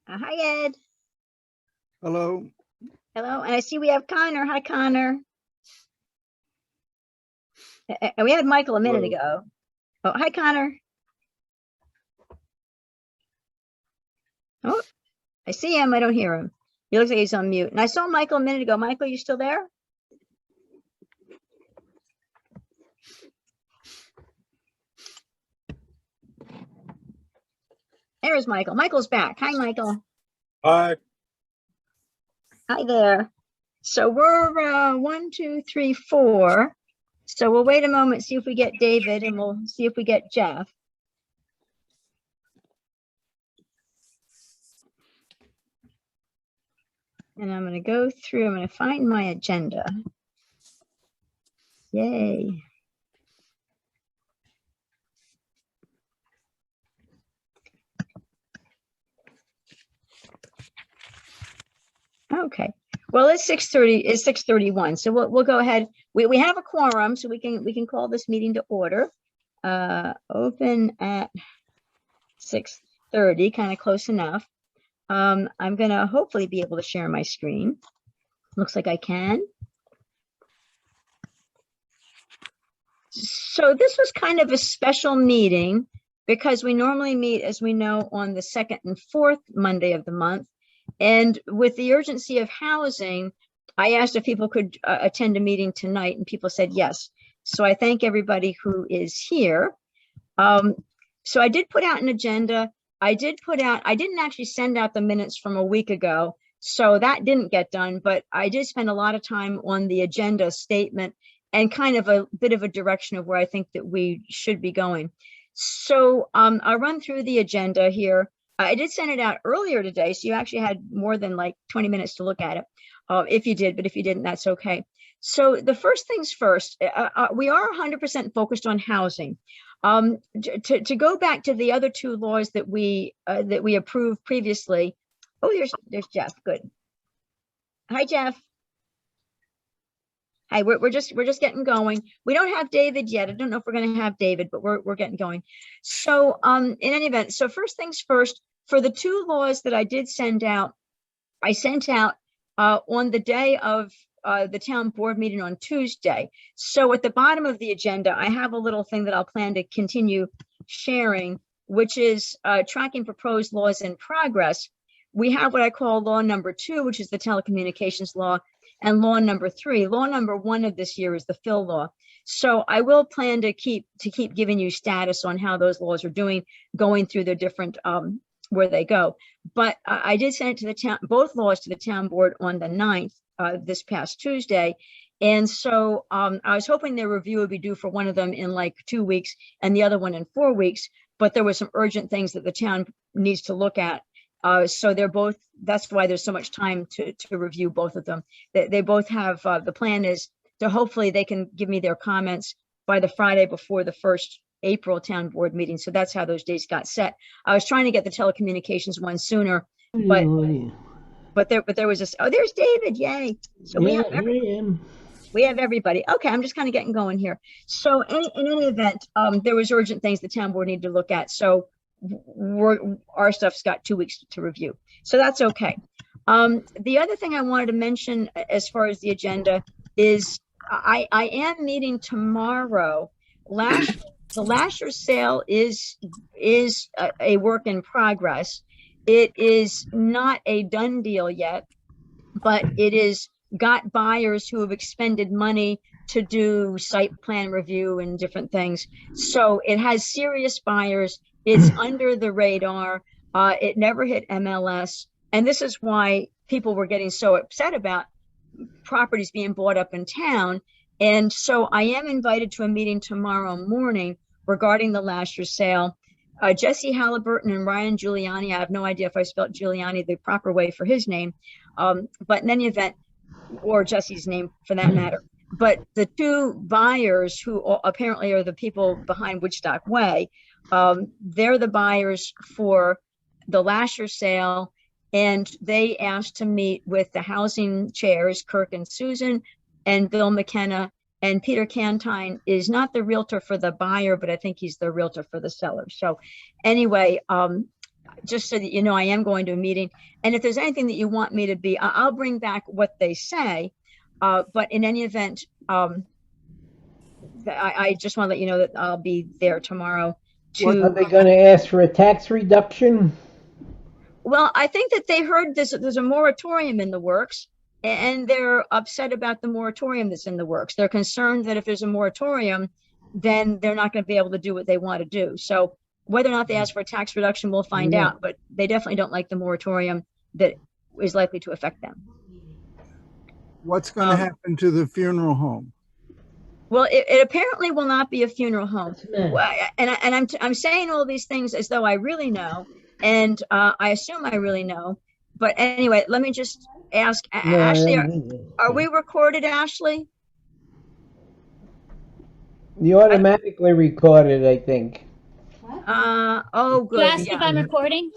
Hi, Ed. Hello. Hello. And I see we have Connor. Hi, Connor. And we had Michael a minute ago. Oh, hi, Connor. Oh, I see him. I don't hear him. He looks like he's on mute. And I saw Michael a minute ago. Michael, you still there? There's Michael. Michael's back. Hi, Michael. Hi. Hi there. So we're 1, 2, 3, 4. So we'll wait a moment, see if we get David, and we'll see if we get Jeff. And I'm going to go through, I'm going to find my agenda. Yay. Okay. Well, it's 6:30. It's 6:31. So we'll go ahead. We have a quorum, so we can call this meeting to order. Open at 6:30, kind of close enough. I'm gonna hopefully be able to share my screen. Looks like I can. So this was kind of a special meeting because we normally meet, as we know, on the 2nd and 4th Monday of the month. And with the urgency of housing, I asked if people could attend a meeting tonight, and people said yes. So I thank everybody who is here. So I did put out an agenda. I didn't actually send out the minutes from a week ago, so that didn't get done, but I did spend a lot of time on the agenda statement and kind of a bit of a direction of where I think that we should be going. So I'll run through the agenda here. I did send it out earlier today, so you actually had more than like 20 minutes to look at it, if you did, but if you didn't, that's okay. So the first things first, we are 100% focused on housing. To go back to the other 2 laws that we approved previously. Oh, there's Jeff. Good. Hi, Jeff. Hi, we're just getting going. We don't have David yet. I don't know if we're going to have David, but we're getting going. So in any event, so first things first, for the 2 laws that I did send out, I sent out on the day of the town board meeting on Tuesday. So at the bottom of the agenda, I have a little thing that I'll plan to continue sharing, which is tracking proposed laws in progress. We have what I call law number 2, which is the telecommunications law, and law number 3. Law number 1 of this year is the fill law. So I will plan to keep giving you status on how those laws are doing, going through the different where they go. But I did send it to the town, both laws to the town board on the 9th, this past Tuesday. And so I was hoping their review would be due for one of them in like 2 weeks and the other one in 4 weeks, but there were some urgent things that the town needs to look at. So they're both, that's why there's so much time to review both of them. They both have, the plan is to hopefully they can give me their comments by the Friday before the 1st April town board meeting. So that's how those dates got set. I was trying to get the telecommunications one sooner, but there was this, oh, there's David. Yay. So yeah, we have everybody. Okay, I'm just kind of getting going here. So in any event, there was urgent things the town board needed to look at. So our stuff's got 2 weeks to review. So that's okay. The other thing I wanted to mention as far as the agenda is I am meeting tomorrow. The Lasher sale is a work in progress. It is not a done deal yet, but it is got buyers who have expended money to do site plan review and different things. So it has serious buyers. It's under the radar. It never hit MLS. And this is why people were getting so upset about properties being bought up in town. And so I am invited to a meeting tomorrow morning regarding the Lasher sale. Jesse Halliburton and Ryan Giuliani, I have no idea if I spelled Giuliani the proper way for his name, but in any event, or Jesse's name for that matter. But the 2 buyers who apparently are the people behind Woodstock Way, they're the buyers for the Lasher sale, and they asked to meet with the housing chairs, Kirk and Susan, and Bill McKenna And Peter Cantine is not the realtor for the buyer, but I think he's the realtor for the seller. So anyway, just so that you know, I am going to a meeting. And if there's anything that you want me to be, I'll bring back what they say. But in any event, I just want to let you know that I'll be there tomorrow Are to, they going to ask for a tax reduction? well, I think that they heard there's a moratorium in the works, and they're upset about the moratorium that's in the works. They're concerned that if there's a moratorium, then they're not going to be able to do what they want to do. So whether or not they ask for a tax reduction, we'll find Yeah. out, but they definitely don't like the moratorium that is likely to affect them. What's going to happen to the funeral home? Well, it apparently will not be a funeral home. nice. Well, and I'm saying all these things as though I really know, and I assume I really know. But anyway, let me just ask, No, I Ashley, don't need it. are we recorded, Ashley? You automatically recorded, I think. Oh, You good. asked if Yeah. I'm recording?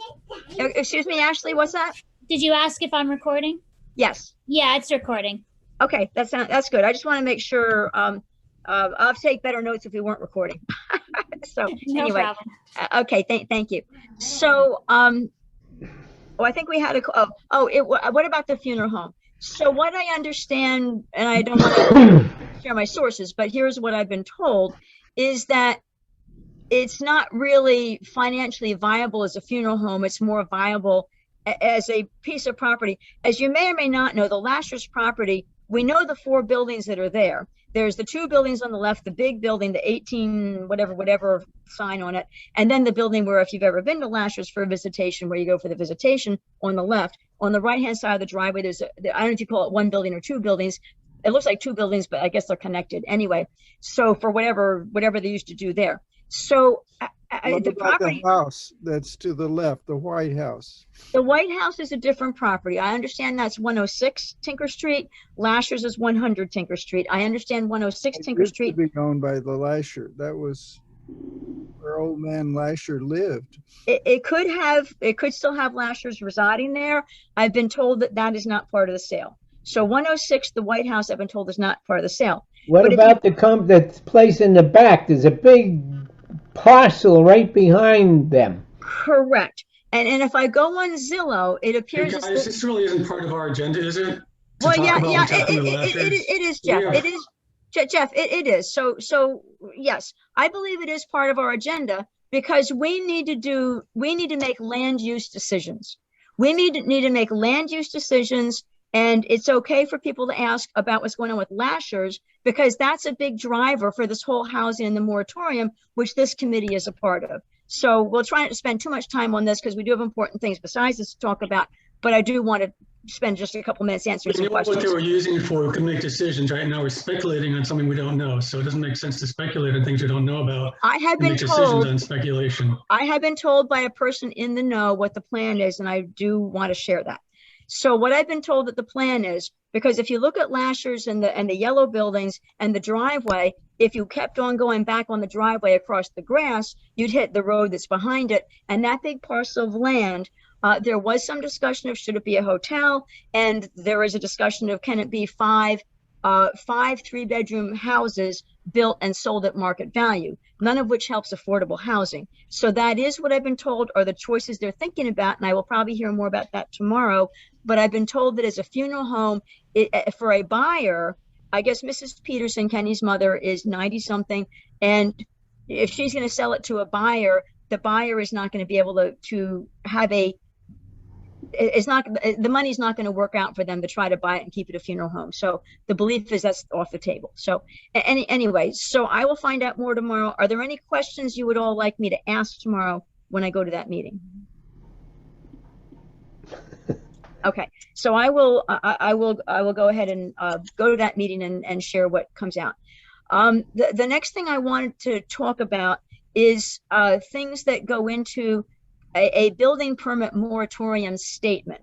Excuse me, Ashley, what's that? Did you ask if I'm recording? Yes. Yeah, it's recording. Okay, that's good. I just want to make sure. I'll take better notes if we weren't recording. So No anyway, problem. okay, thank you. So I think we had what about the funeral home? So what I understand, and I don't want to share my sources, but here's what I've been told, is that it's not really financially viable as a funeral home. It's more viable as a piece of property. As you may or may not know, the Lashers property, we know the 4 buildings that are there. There's the 2 buildings on the left, the big building, the 18 whatever sign on it, and then the building where, if you've ever been to Lashers for a visitation, where you go for the visitation, on the left. On the right hand side of the driveway, there's I don't know if you call it 1 building or 2 buildings. It looks like 2 buildings, but I guess they're connected anyway. So for whatever they used to do there. So What the about property, the house that's to the left, the White House? the White House is a different property. I understand that's 106 Tinker Street. Lashers is 100 Tinker Street. I understand 106 It Tinker used Street. to be owned by the Lasher. That was where old man Lasher lived. It could still have Lashers residing there. I've been told that is not part of the sale. So 106, the White House, I've been told, is not part of the sale. What But if about the place in the back? There's a big parcel right behind them. Correct. And if I go on Zillow, it Hey appears as guys, though, this really isn't part of our agenda, is it? To well, talk yeah, about yeah, what's happened to the Lashers? it is, Jeff. Yeah. It is, Jeff. It is. So yes, I believe it is part of our agenda, because we need to make land use decisions. We need to make land use decisions, and it's okay for people to ask about what's going on with Lashers, because that's a big driver for this whole housing and the moratorium, which this committee is a part of. So we'll try not to spend too much time on this, because we do have important things besides this to talk about, but I do want to spend just a couple minutes answering We some know what they questions. were using it for. We can make decisions. Right now, we're speculating on something we don't know. So it doesn't make sense to speculate on things we don't know about I have and been make decisions told, on speculation. I have been told by a person in the know what the plan is, and I do want to share that. So what I've been told that the plan is, because if you look at Lashers and the yellow buildings and the driveway, if you kept on going back on the driveway across the grass, you'd hit the road that's behind it. And that big parcel of land, there was some discussion of, should it be a hotel? And there is a discussion of, can it be 5 3-bedroom houses built and sold at market value, none of which helps affordable housing. So that is what I've been told are the choices they're thinking about, and I will probably hear more about that tomorrow. But I've been told that as a funeral home, for a buyer, I guess Mrs. Peterson, Kenny's mother, is 90 something, and if she's going to sell it to a buyer, the buyer is not going to be able to have the money's not going to work out for them to try to buy it and keep it a funeral home. So the belief is that's off the table. So anyway, so I will find out more tomorrow. Are there any questions you would all like me to ask tomorrow when I go to that meeting? Okay, so I will go ahead and go to that meeting and share what comes out. The next thing I wanted to talk about is things that go into a building permit moratorium statement.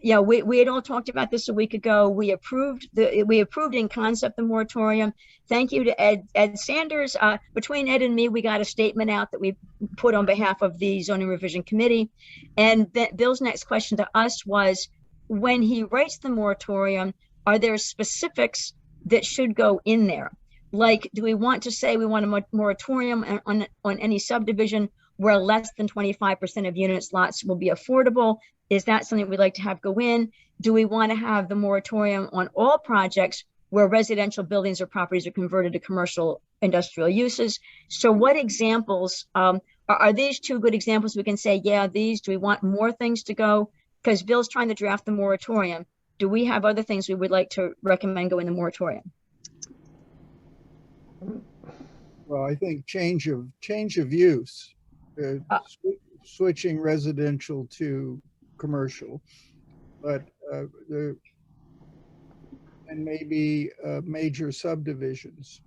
Yeah, we had all talked about this a week ago. We approved in concept the moratorium. Thank you to Ed Sanders. Between Ed and me, we got a statement out that we put on behalf of the Zoning Revision Committee. And Bill's next question to us was, when he writes the moratorium, are there specifics that should go in there? Like, do we want to say we want a moratorium on any subdivision where less than 25% of units lots will be affordable? Is that something we'd like to have go in? Do we want to have the moratorium on all projects where residential buildings or properties are converted to commercial industrial uses? So what examples, are these two good examples? We can say, yeah, these, do we want more things to go? Because Bill's trying to draft the moratorium. Do we have other things we would like to recommend go in the moratorium? Well, I think change of use, switching residential to commercial, but and maybe major subdivisions.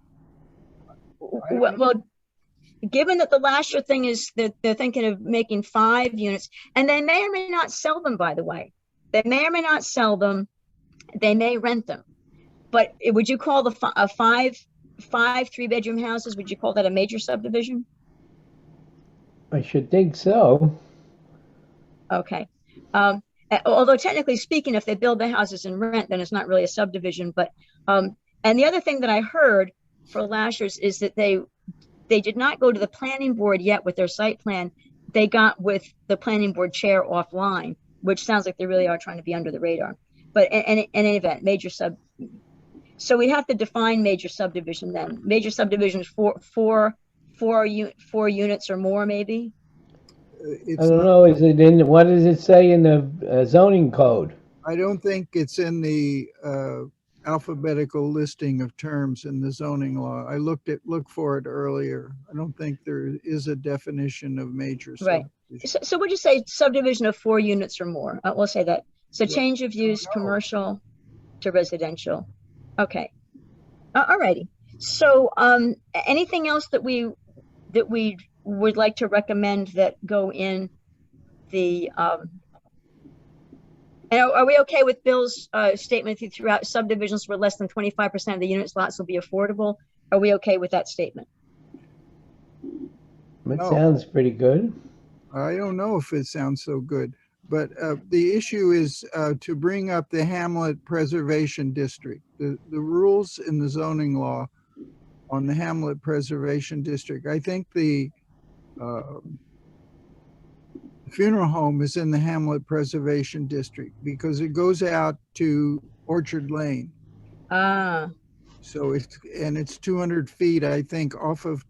Well, given that the Lasher thing is that they're thinking of making 5 units, and they may or may not sell them, by the way. They may or may not sell them. They may rent them. But would you call the 5 3-bedroom houses, would you call that a major subdivision? I should think so. Okay. Although technically speaking, if they build the houses and rent, then it's not really a subdivision. But and the other thing that I heard for Lashers is that they did not go to the planning board yet with their site plan. They got with the planning board chair offline, which sounds like they really are trying to be under the radar. But in any event, major sub. So we have to define major subdivision then. Major subdivision is four units or more, maybe. It's I don't not- know, is it in, what does it say in the zoning code? I don't think it's in the alphabetical listing of terms in the zoning law. I looked for it earlier. I don't think there is a definition of major Right. subdivision. So would you say subdivision of 4 units or more? We'll say that. So Yeah. change of use, No. commercial to residential. Okay. All righty. So anything else that we would like to recommend that go in the and are we okay with Bill's statement throughout subdivisions where less than 25% of the units lots will be affordable? Are we okay with that statement? It No. sounds pretty good. I don't know if it sounds so good, but the issue is to bring up the Hamlet Preservation District. The rules in the zoning law on the Hamlet Preservation District. I think the funeral home is in the Hamlet Preservation District because it goes out to Orchard Lane. Ah, So it's 200 feet, I think, off of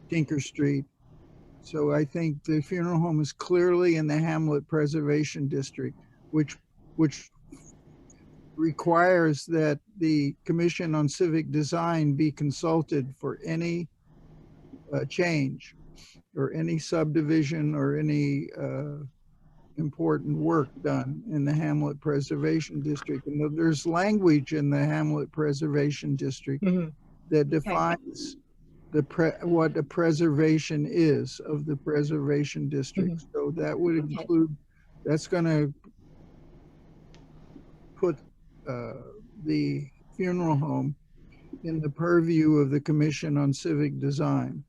Tinker Street. So I think the funeral home is clearly in the Hamlet Preservation District, which requires that the Commission on Civic Design be consulted for any change or any subdivision or any important work done in the Hamlet Preservation District. And there's language in the Hamlet Preservation District mhm. that defines what a preservation is of the preservation district. So that would Okay. include, that's going to put the funeral home in the purview of the Commission on Civic Design.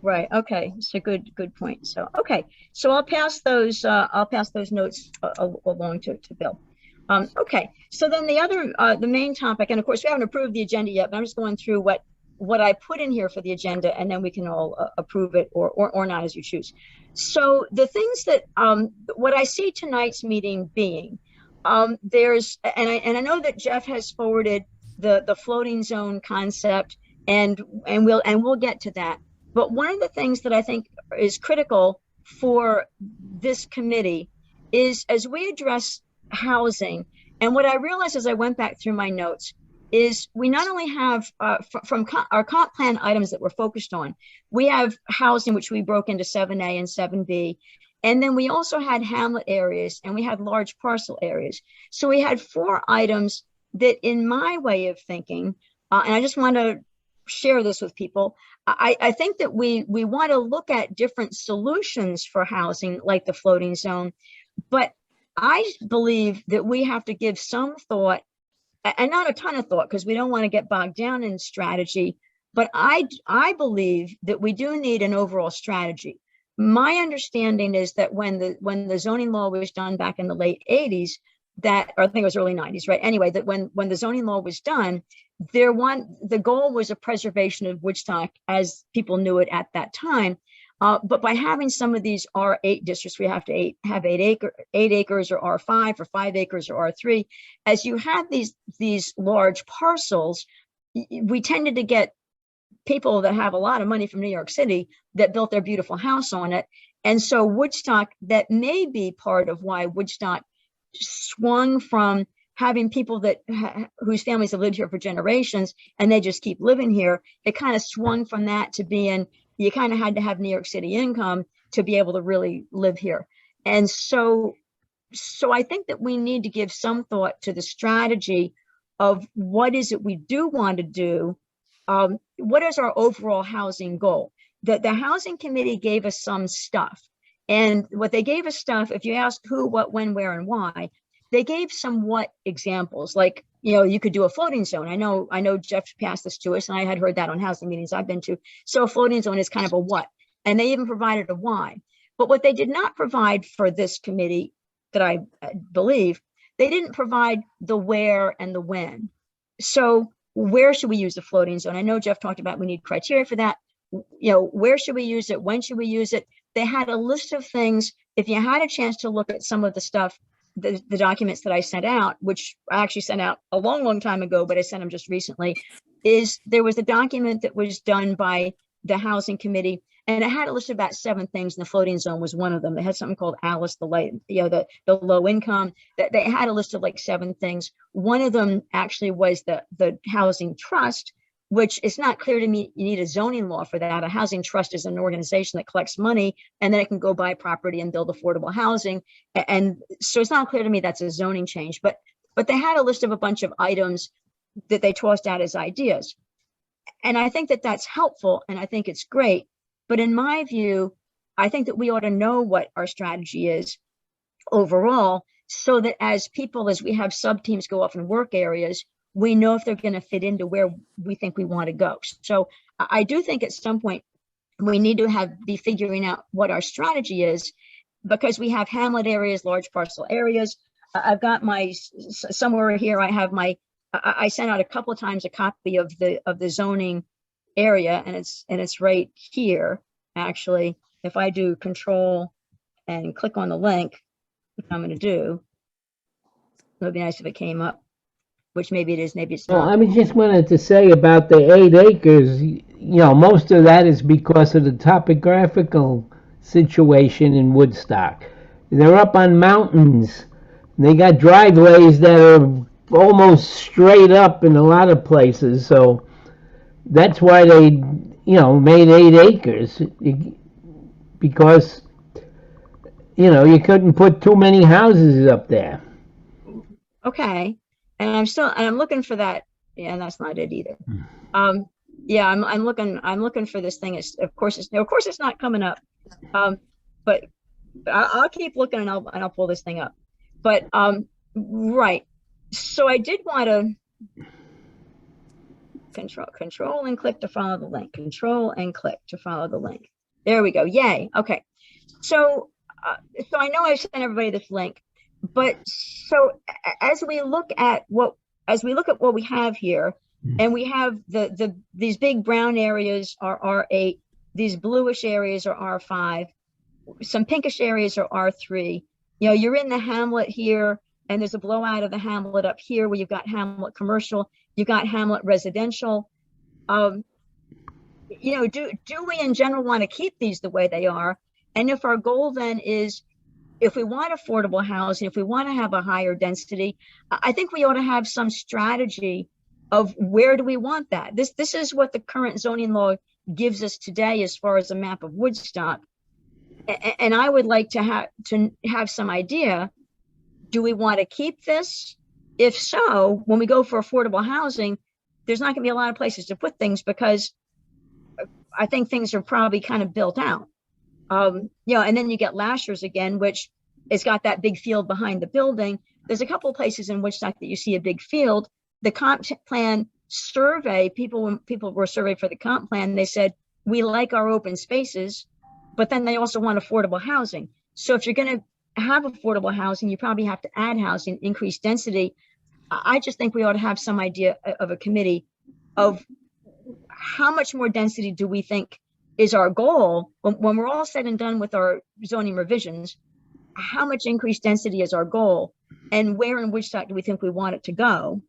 Right. Okay. So good point. So, okay. So I'll pass those notes along to Bill. Okay. So then the main topic, and of course we haven't approved the agenda yet, but I'm just going through what I put in here for the agenda, and then we can all approve it or not as you choose. So the things that, what I see tonight's meeting being, there's, and I know that Jeff has forwarded the floating zone concept, and we'll get to that. But one of the things that I think is critical for this committee is, as we address housing, and what I realized as I went back through my notes is we not only have from our comp plan items that we're focused on, we have housing, which we broke into 7A and 7B. And then we also had hamlet areas and we had large parcel areas. So we had 4 items that, in my way of thinking, and I just want to share this with people, I think that we want to look at different solutions for housing, like the floating zone. But I believe that we have to give some thought, and not a ton of thought, because we don't want to get bogged down in strategy. But I believe that we do need an overall strategy. My understanding is that when the zoning law was done back in the late 80s, that, or I think it was early 90s, right? Anyway, that when the zoning law was done, the goal was a preservation of Woodstock as people knew it at that time. But by having some of these R8 districts, we have to have 8 acres or R5 or 5 acres or R3. As you have these large parcels, we tended to get people that have a lot of money from New York City that built their beautiful house on it. And so Woodstock, that may be part of why Woodstock swung from having people that whose families have lived here for generations and they just keep living here. It kind of swung from that to being, you kind of had to have New York City income to be able to really live here. And so I think that we need to give some thought to the strategy of what is it we do want to do. What is our overall housing goal? The housing committee gave us some stuff. And what they gave us stuff, if you ask who, what, when, where, and why, they gave some what examples, like, you could do a floating zone. I know Jeff passed this to us, and I had heard that on housing meetings I've been to. So a floating zone is kind of a what, and they even provided a why. But what they did not provide for this committee, that I believe, they didn't provide the where and the when. So where should we use the floating zone? I know Jeff talked about we need criteria for that. Where should we use it? When should we use it? They had a list of things. If you had a chance to look at some of the stuff, the documents that I sent out, which I actually sent out a long, long time ago, but I sent them just recently, there was a document that was done by the housing committee, and it had a list of about 7 things, and the floating zone was one of them. They had something called Alice, the low income. That they had a list of like 7 things. One of them actually was the housing trust, which is not clear to me. You need a zoning law for that. A housing trust is an organization that collects money and then it can go buy property and build affordable housing. And so it's not clear to me that's a zoning change, but they had a list of a bunch of items that they tossed out as ideas. And I think that that's helpful and I think it's great. But in my view, I think that we ought to know what our strategy is overall, so that as we have sub teams go off in work areas, we know if they're going to fit into where we think we want to go. So I do think at some point we need to be figuring out what our strategy is, because we have hamlet areas, large parcel areas. I've got somewhere here, I sent out a couple of times a copy of the zoning area, and it's right here. Actually, if I do control and click on the link, which I'm going to do, it would be nice if it came up. Which maybe it is, maybe it's not. Well, I just wanted to say about the 8 acres, most of that is because of the topographical situation in Woodstock. They're up on mountains. They got driveways that are almost straight up in a lot of places. So that's why they, made 8 acres, because, you couldn't put too many houses up there. Okay. And I'm looking for that. Yeah, and that's not it either. Yeah, I'm looking for this thing. Of course it's not coming up. But I'll keep looking and I'll pull this thing up. But right. So I did want to control and click to follow the link. Control and click to follow the link. There we go. Yay. Okay. So I know I've sent everybody this link. But so as we look at what we have here, and we have these big brown areas are R8, these bluish areas are R5, some pinkish areas are R3. You're in the hamlet here, and there's a blowout of the hamlet up here where you've got hamlet commercial, you've got hamlet residential. Do we in general want to keep these the way they are? And if our goal then is, if we want affordable housing, if we want to have a higher density, I think we ought to have some strategy of where do we want that. This is what the current zoning law gives us today as far as a map of Woodstock. And I would like to have some idea, do we want to keep this? If so, when we go for affordable housing, there's not going to be a lot of places to put things, because I think things are probably kind of built out. And then you get Lasher's again, which has got that big field behind the building. There's a couple of places in Woodstock that you see a big field. The comp plan survey, when people were surveyed for the comp plan, they said, we like our open spaces, but then they also want affordable housing. So if you're going to have affordable housing, you probably have to add housing, increase density. I just think we ought to have some idea of a committee of how much more density do we think is our goal when we're all said and done with our zoning revisions. How much increased density is our goal, and where in Woodstock do we think we want it to go?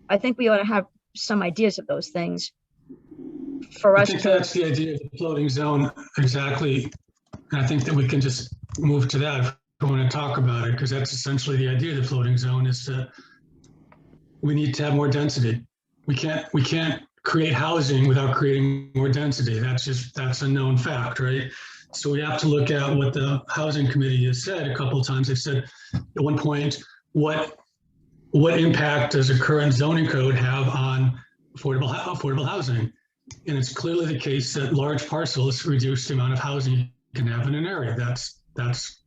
I think we ought to have some ideas of those things for I us think to. that's the idea of the floating zone, exactly. And I think that we can just move to that if we want to talk about it, because that's essentially the idea of the floating zone, is that we need to have more density. We can't create housing without creating more density. That's a known fact, right? So we have to look at what the housing committee has said a couple of times. They said at one point, what impact does a current zoning code have on affordable housing? And it's clearly the case that large parcels reduce the amount of housing you can have in an area. That's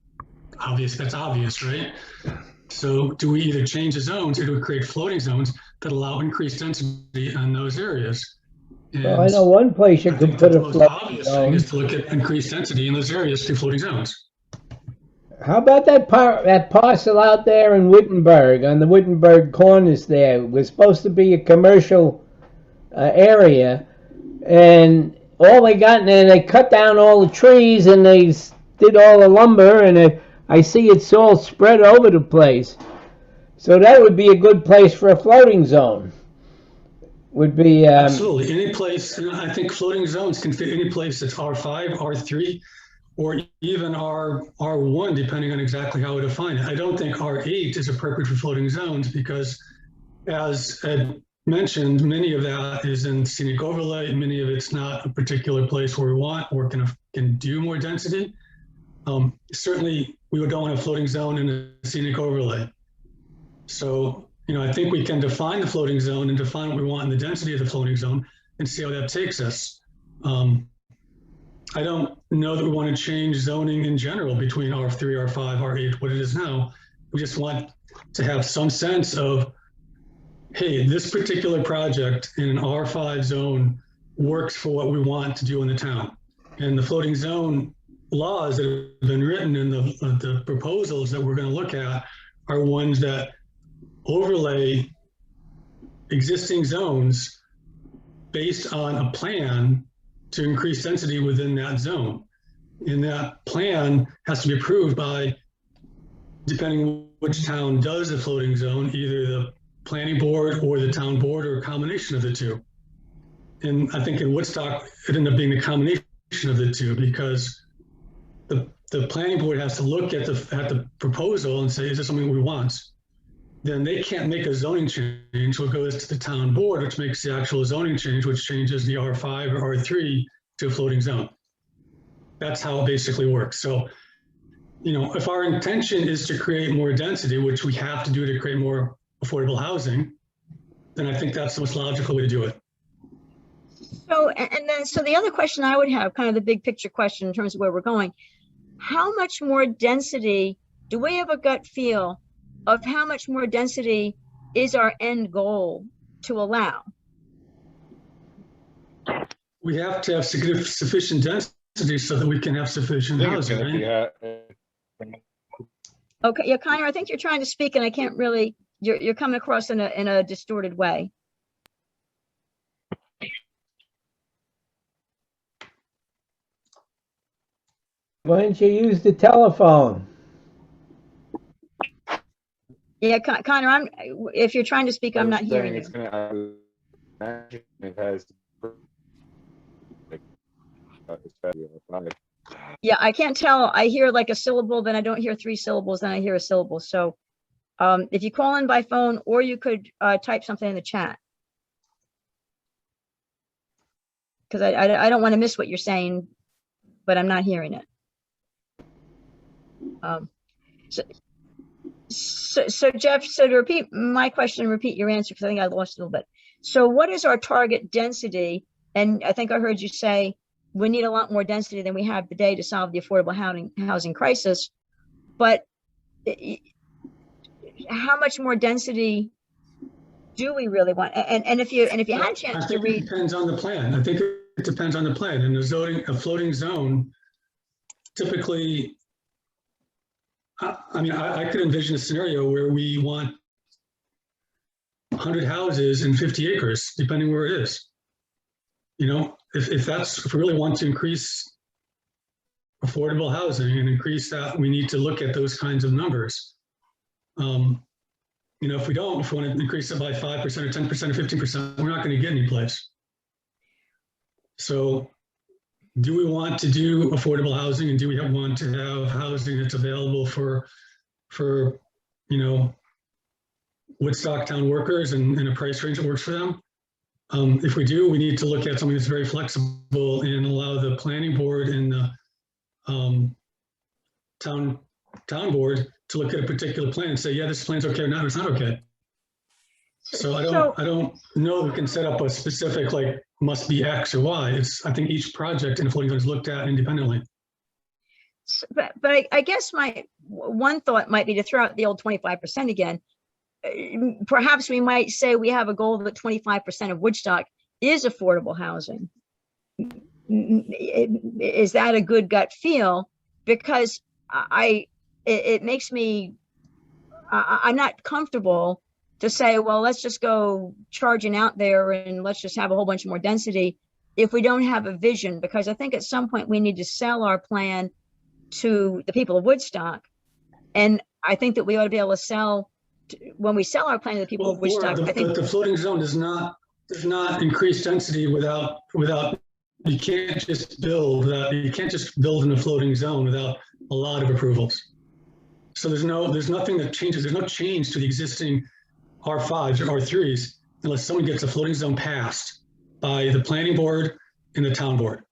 obvious. That's obvious, right? So do we either change the zones, or do we create floating zones that allow increased density in those areas? Well, I know one place you I could think put that a the most floating obvious thing is zone. to look at increased density in those areas through floating zones. How about that parcel out there in Wittenberg, on the Wittenberg corners there? It was supposed to be a commercial area, and all they got in there, they cut down all the trees and they did all the lumber, and I see it's all spread over the place. So that would be a good place for a floating zone. Would be Absolutely. Any place, and I think floating zones can fit any place that's R5, R3, or even R1, depending on exactly how we define it. I don't think R8 is appropriate for floating zones because, as Ed mentioned, many of that is in scenic overlay. Many of it's not a particular place where we want or can do more density. Certainly, we don't want a floating zone in a scenic overlay. So, I think we can define the floating zone and define what we want in the density of the floating zone and see how that takes us. I don't know that we want to change zoning in general between R3, R5, R8, what it is now. We just want to have some sense of, hey, this particular project in an R5 zone works for what we want to do in the town. And the floating zone laws that have been written in the proposals that we're going to look at are ones that overlay existing zones based on a plan to increase density within that zone. And that plan has to be approved by, depending which town does the floating zone, either the planning board or the town board, or a combination of the two. And I think in Woodstock, it ended up being the combination of the two, because the planning board has to look at the proposal and say, is this something we want? Then they can't make a zoning change, so it goes to the town board, which makes the actual zoning change, which changes the R5 or R3 to a floating zone. That's how it basically works. So, if our intention is to create more density, which we have to do to create more affordable housing, then I think that's the most logical way to do it. So, so the other question I would have, kind of the big picture question in terms of where we're going, how much more density, do we have a gut feel of how much more density is our end goal to allow? We have to have sufficient density so that we can have sufficient housing, right? Okay, yeah, Connor, I think you're trying to speak and I can't really, you're coming across in a distorted way. why don't you use the telephone? Yeah, Connor, if you're trying to speak, I'm not hearing you. It has. Yeah, I can't tell. I hear like a syllable, then I don't hear 3 syllables, then I hear a syllable. So if you call in by phone, or you could type something in the chat. Because I don't want to miss what you're saying, but I'm not hearing it. So Jeff, so to repeat my question, repeat your answer, because I think I lost a little bit. So what is our target density? And I think I heard you say we need a lot more density than we have today to solve the affordable housing crisis. But how much more density do we really want? And if you had a chance to read, it depends on the plan. I think it depends on the plan. And a floating zone, typically, I mean, I could envision a scenario where we want 100 houses and 50 acres, depending where it is. You know, if we really want to increase affordable housing and increase that, we need to look at those kinds of numbers. You know, if we want to increase it by 5% or 10% or 15%, we're not going to get any place. So do we want to do affordable housing, and do we want to have housing that's available for you know, Woodstock town workers and a price range that works for them? If we do, we need to look at something that's very flexible and allow the planning board and the town board to look at a particular plan and say, yeah, this plan's okay or not, it's not okay. So I don't know we can set up a specific, like, must be X or Y. I think each project in a floating zone is looked at independently. But I guess my one thought might be to throw out the old 25% again. Perhaps we might say we have a goal that 25% of Woodstock is affordable housing. Is that a good gut feel? Because it makes me, I'm not comfortable to say, well, let's just go charging out there and let's just have a whole bunch more density if we don't have a vision, because I think at some point we need to sell our plan to the people of Woodstock. And I think that we ought to be able to sell, when we sell our plan to the people of Woodstock. I think the floating zone does not increase density without, you can't just build in a floating zone without a lot of approvals. So there's nothing that changes. There's no change to the existing R5s or R3s unless someone gets a floating zone passed by the planning board and the town board.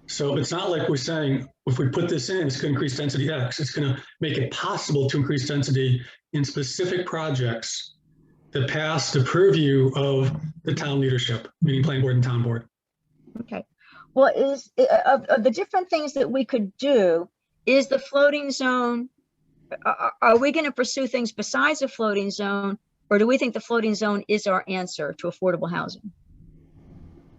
So it's not like we're saying, if we put this in, it's going to increase density X. It's going to make it possible to increase density in specific projects that pass the purview of the town leadership, meaning planning board and town board. Okay. Well, of the different things that we could do, is the floating zone, are we going to pursue things besides a floating zone, or do we think the floating zone is our answer to affordable housing?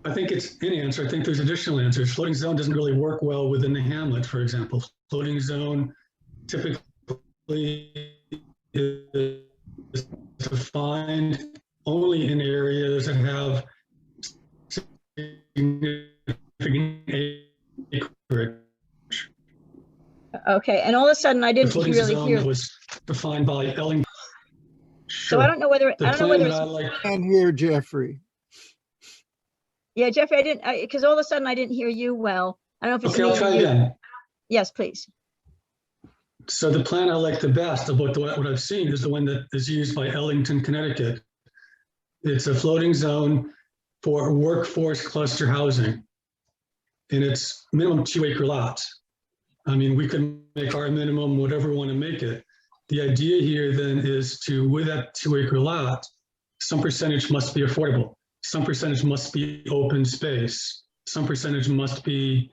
I think it's an answer. I think there's additional answers. Floating zone doesn't really work well within the hamlet, for example. Floating zone typically is defined only in areas that have significant acreage. Okay, and all of a sudden I didn't really hear. That was defined by Elling. Sure. So I don't know whether I can't hear Jeffrey. Yeah, Jeffrey, I didn't, because all of a sudden I didn't hear you well. I don't know if it's okay, I'll try again. Yes, please. So the plan I like the best of what I've seen is the one that is used by Ellington, Connecticut. It's a floating zone for workforce cluster housing, and it's minimum 2-acre lots. I mean, we can make our minimum whatever we want to make it. The idea here then is to, with that 2-acre lot, some percentage must be affordable. Some percentage must be open space. Some percentage must be,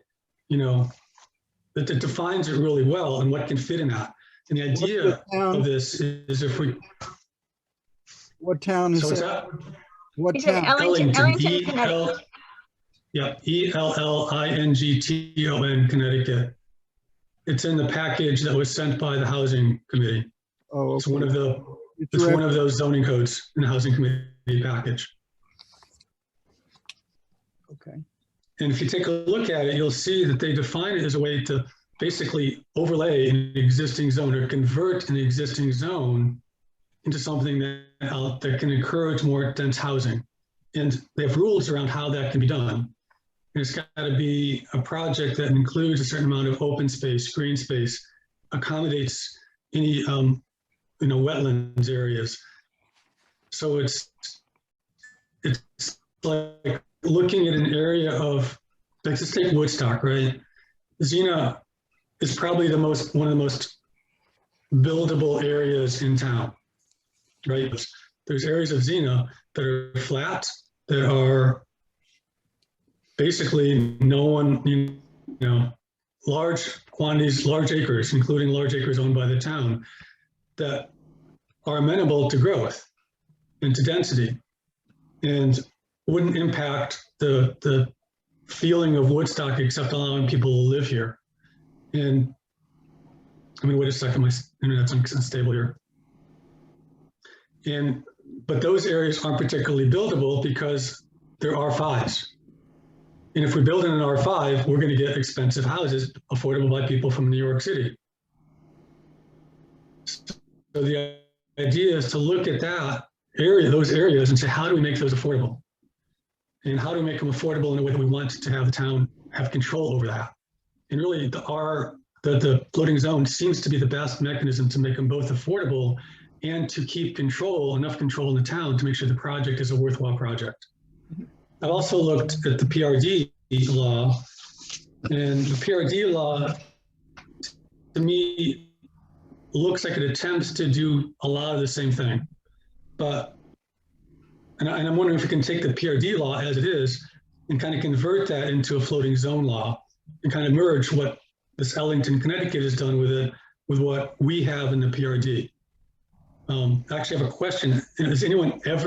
you know, that defines it really well and what can fit in that. And the idea of this is if we. What town is that? What town? Ellington, Connecticut. Yeah, Ellington, Connecticut. It's in the package that was sent by the housing committee. Oh, okay. It's one of those zoning codes in the housing committee package. Okay. And if you take a look at it, you'll see that they define it as a way to basically overlay an existing zone or convert an existing zone into something that can encourage more dense housing. And they have rules around how that can be done. And it's got to be a project that includes a certain amount of open space, green space, accommodates any wetlands areas. So it's like looking at an area of, like, let's take Woodstock, right? Xena is probably one of the most buildable areas in town, right? There's areas of Xena that are flat, that are basically large quantities, large acres, including large acres owned by the town, that are amenable to growth and to density, and wouldn't impact the feeling of Woodstock except allowing people to live here. And I'm gonna wait a second, my internet's unstable here. But those areas aren't particularly buildable because they're R5s. And if we build in an R5, we're gonna get expensive houses affordable by people from New York City. So the idea is to look at that area, those areas, and say, how do we make those affordable? And how do we make them affordable in a way that we want to have the town have control over that? And really, the floating zone seems to be the best mechanism to make them both affordable and to keep enough control in the town to make sure the project is a worthwhile project. I've also looked at the PRD law, and the PRD law, to me, looks like it attempts to do a lot of the same thing. And I'm wondering if we can take the PRD law as it is and kind of convert that into a floating zone law and kind of merge what this Ellington, Connecticut has done with it, with what we have in the PRD. Actually, I have a question. Has anyone have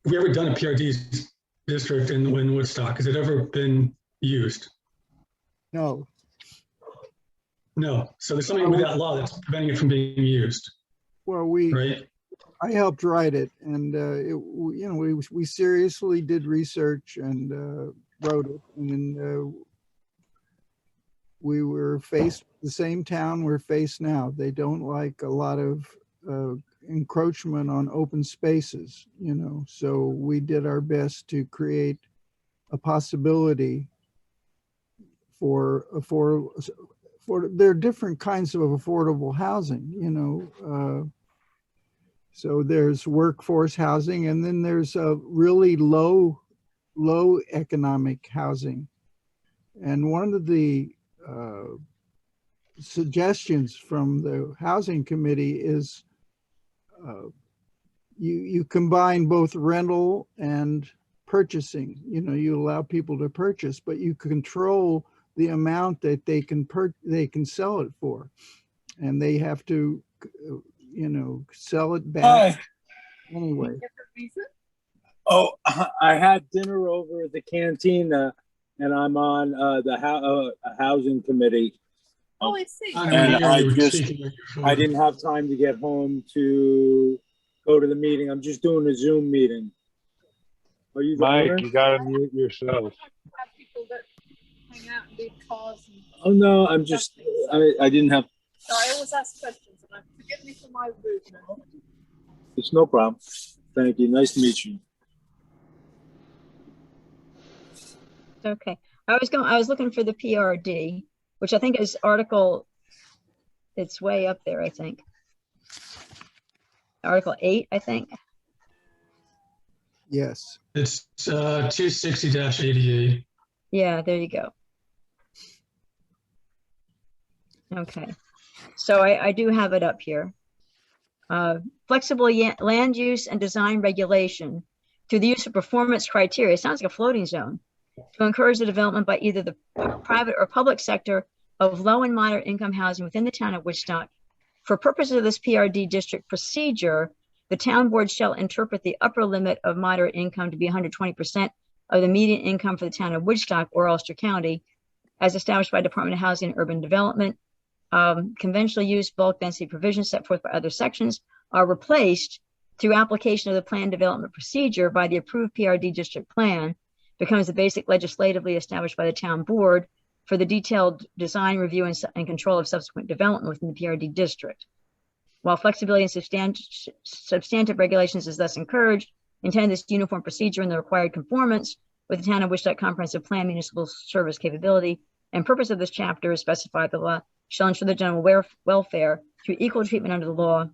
we ever done a PRD district in Woodstock? Has it ever been used? No. No. So there's something with that law that's preventing it from being used, Well, right? I helped write it, and we seriously did research and wrote it, and we were faced with the same town we're faced now. They don't like a lot of encroachment on open spaces, so we did our best to create a possibility for there are different kinds of affordable housing, so there's workforce housing, and then there's a really low economic housing. And one of the suggestions from the housing committee is you combine both rental and purchasing. You allow people to purchase, but you control the amount that they can sell it for, and they have to sell it back. Hi. Anyway. Oh, I had dinner over at the cantina, and I'm on the housing committee. Oh, I see. And I didn't have time to get home to go to the meeting. I'm just doing a Zoom meeting. Are you the Mike, owner? you gotta mute yourself. Have people that hang out and leave cars. Oh no, I'm just, I didn't have. So I always ask questions, and forgive me for my rudeness. It's no problem. Thank you. Nice to meet you. Okay. I was looking for the PRD, which I think is it's way up there, I think. Article 8, I think. Yes. It's 260-88. Yeah, there you go. Okay. So I do have it up here. Flexible land use and design regulation through the use of performance criteria. Sounds like a floating zone to encourage the development by either the private or public sector of low and moderate income housing within the town of Woodstock. For purposes of this PRD district procedure, the town board shall interpret the upper limit of moderate income to be 120% of the median income for the town of Woodstock or Ulster County, as established by Department of Housing and Urban Development. Conventional use bulk density provisions set forth by other sections are replaced through application of the plan development procedure by the approved PRD district plan, becomes the basic legislatively established by the town board for the detailed design, review, and control of subsequent development within the PRD district. While flexibility and substantive regulations is thus encouraged, intend this uniform procedure in the required conformance with the town of Woodstock comprehensive plan municipal service capability and purpose of this chapter is specified. The law shall ensure the general welfare through equal treatment under the law.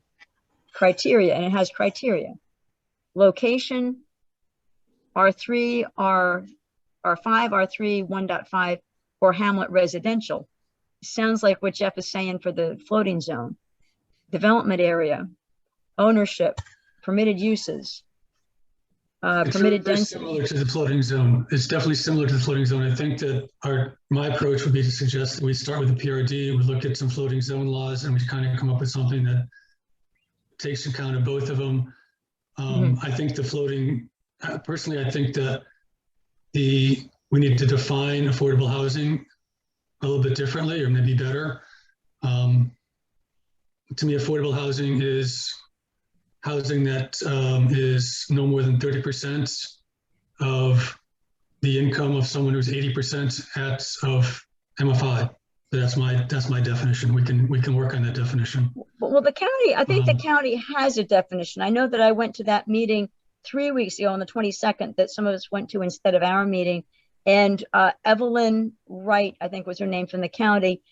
Criteria, and it has criteria. Location, R3, R5, R3, 1.5, or hamlet residential. Sounds like what Jeff is saying for the floating zone. Development area, ownership, permitted uses, permitted density. Similar to the floating zone. It's definitely similar to the floating zone. I think that my approach would be to suggest that we start with the PRD, we look at some floating zone laws, and we kind of come up with something that takes account of both of them. I think the floating, personally, I think that we need to define affordable housing a little bit differently, or maybe better. to me, affordable housing is housing that is no more than 30% of the income of someone who's 80% of MFI. That's my definition. We can work on that definition. Well, the county, I think the Um, county has a definition. I know that I went to that meeting 3 weeks ago on the 22nd that some of us went to instead of our meeting. And Evelyn Wright, I think was her name, from the county.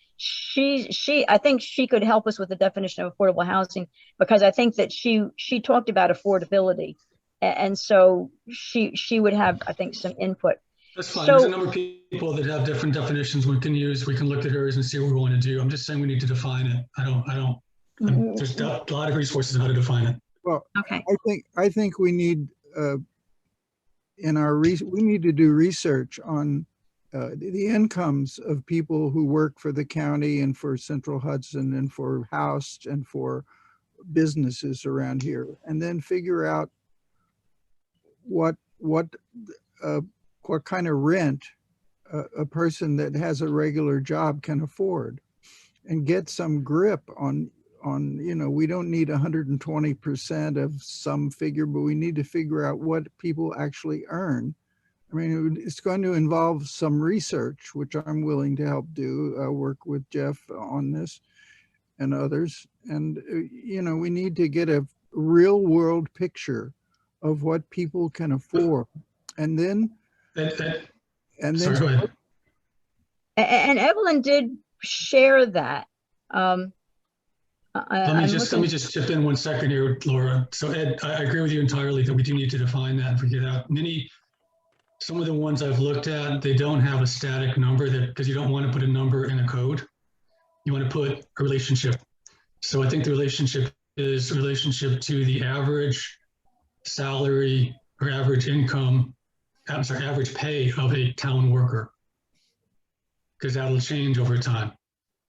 I think she could help us with the definition of affordable housing, because I think that she talked about affordability. And so she would have, I think, some input. That's fine. So- There's a number of people that have different definitions we can use. We can look at hers and see what we want to do. I'm just saying we need to define it. There's a lot of resources on how to define it. Well, Okay. I think we need we need to do research on the incomes of people who work for the county and for Central Hudson and for House and for businesses around here, and then figure out what kind of rent a person that has a regular job can afford, and get some grip on, we don't need 120% of some figure, but we need to figure out what people actually earn. I mean, it's going to involve some research, which I'm willing to help do. I'll work with Jeff on this and others. And, we need to get a real world picture of what people can afford. And then, Sorry, go ahead. And Evelyn did share that. Let me just chip in 1 second here, Laura. So Ed, I agree with you entirely that we do need to define that and figure it out. Some of the ones I've looked at, they don't have a static number, because you don't want to put a number in a code. You want to put a relationship. So I think the relationship is a relationship to the average salary or average income, average pay of a town worker, because that'll change over time.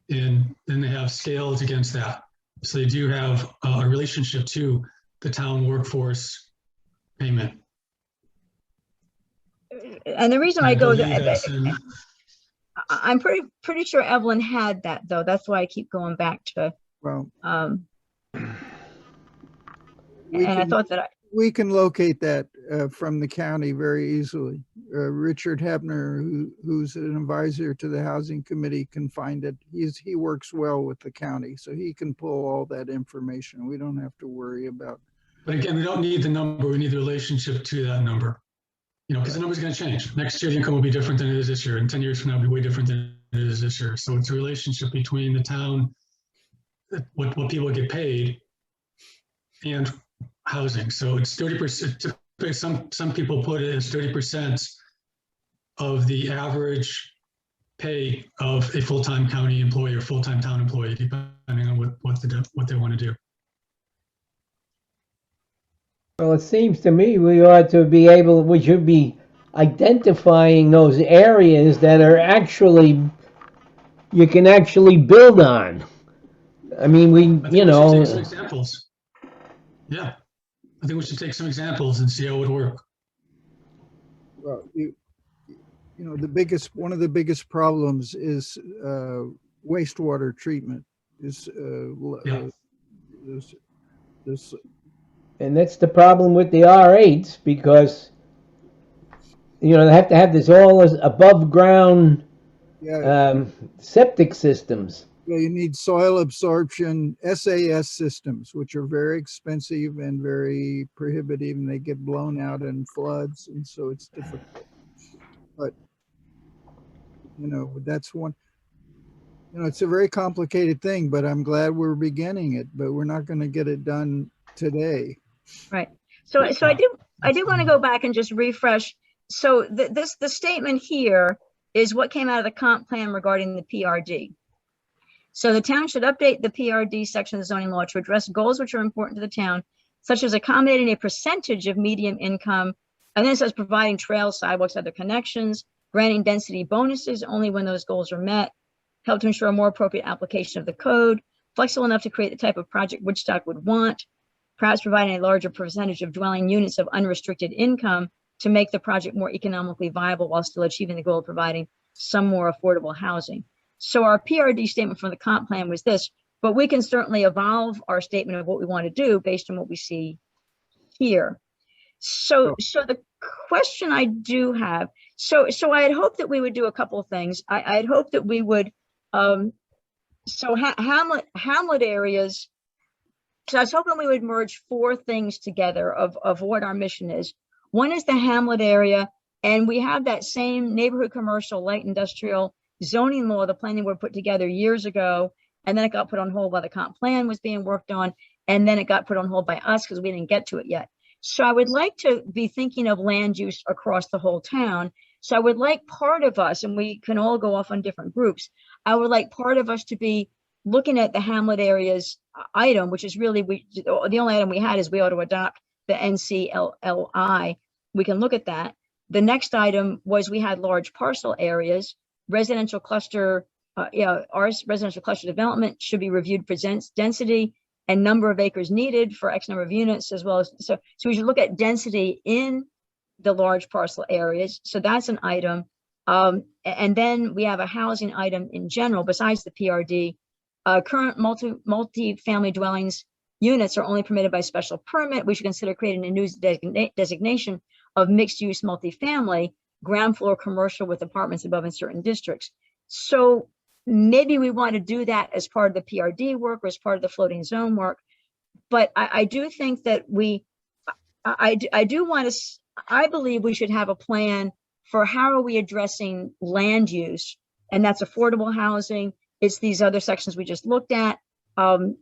And then they have scales against that. So they do have a relationship to the town workforce payment. And the reason I go believe there, that's in- I'm pretty sure Evelyn had that, though. That's why I keep going back to, well, I thought that we can locate that from the county very easily. Richard Hebner, who's an advisor to the housing committee, can find it. He works well with the county, so he can pull all that information. We don't have to worry about. But again, we don't need the number. We need the relationship to that number. Because the number's going to change. Next year, the income will be different than it is this year. And 10 years from now, it'll be way different than it is this year. So it's a relationship between the town, what people get paid, and housing. So it's 30%. Some people put it as 30% of the average pay of a full-time county employee or full-time town employee, depending on what they want to do. Well, it seems to me we should be identifying those areas that are you can actually build on. I mean, I think we should take some examples. Yeah, I think we should take some examples and see how it would work. Well, one of the biggest problems is wastewater treatment. And that's the problem with the R8s, because they have to have this all as above ground septic systems. Yeah, you need soil absorption SAS systems, which are very expensive and very prohibitive, and they get blown out in floods, and so it's difficult. But that's one. It's a very complicated thing, but I'm glad we're beginning it. But we're not going to get it done today. right. So I do want to go back and just refresh. So the statement here is what came out of the comp plan regarding the PRD. So the town should update the PRD section of the zoning law to address goals which are important to the town, such as accommodating a percentage of median income, and then it says providing trails, sidewalks, other connections, granting density bonuses only when those goals are met, help to ensure a more appropriate application of the code, flexible enough to create the type of project Woodstock would want, perhaps providing a larger percentage of dwelling units of unrestricted income to make the project more economically viable while still achieving the goal of providing some more affordable housing. So our PRD statement from the comp plan was this: but we can certainly evolve our statement of what we want to do based on what we see here. So the question I do have, so I had hoped that we would do a couple of things. I had hoped that we would, Hamlet areas. So I was hoping we would merge four things together of what our mission is. One is the Hamlet area, and we have that same neighborhood commercial light industrial zoning law the planning board put together years ago, and then it got put on hold while the comp plan was being worked on, and then it got put on hold by us because we didn't get to it yet. So I would like to be thinking of land use across the whole town. So I would like part of us, and we can all go off on different groups, I would like part of us to be looking at the Hamlet areas item, which is really, the only item we had is we ought to adopt the NCLLI. We can look at that. The next item was we had large parcel areas, residential cluster, our residential cluster development should be reviewed for density and number of acres needed for X number of units, as well as, so we should look at density in the large parcel areas. So that's an item. And then we have a housing item in general, besides the PRD. Current multi-family dwellings units are only permitted by special permit. We should consider creating a new designation of mixed-use multifamily, ground floor commercial with apartments above in certain districts. So maybe we want to do that as part of the PRD work or as part of the floating zone work. But I do think that I believe we should have a plan for how are we addressing land use, and that's affordable housing. It's these other sections we just looked at, the